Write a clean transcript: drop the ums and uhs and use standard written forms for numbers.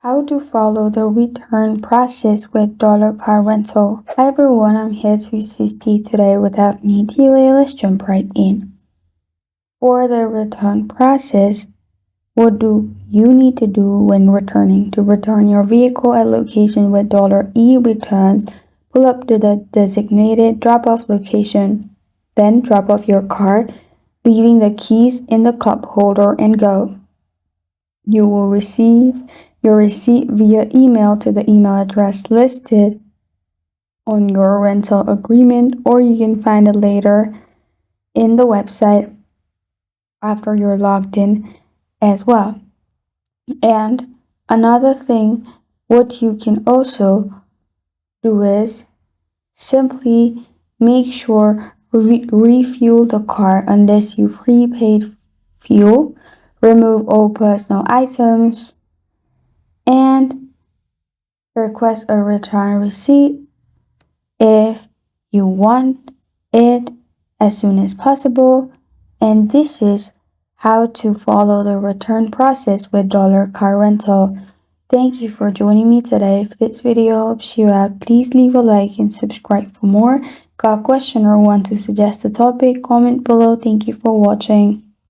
How to follow the return process with Dollar Car Rental. Hi everyone, I'm here to assist you today without any delay. Let's jump right in. For the return process, what do you need to do when returning? To return your vehicle at location with Dollar E-Returns, pull up to the designated drop-off location, then drop off your car, leaving the keys in the cup holder and go. You will receive your receipt via email to the email address listed on your rental agreement, or you can find it later in the website after you're logged in as well. And another thing, what you can also do is simply make sure refuel the car unless you prepaid fuel, remove all personal items, and request a return receipt if you want it as soon as possible. And this is how to follow the return process with Dollar Car Rental. Thank you for joining me today. If this video helps you out, please leave a like and subscribe for more. Got a question or want to suggest a topic? Comment below. Thank you for watching.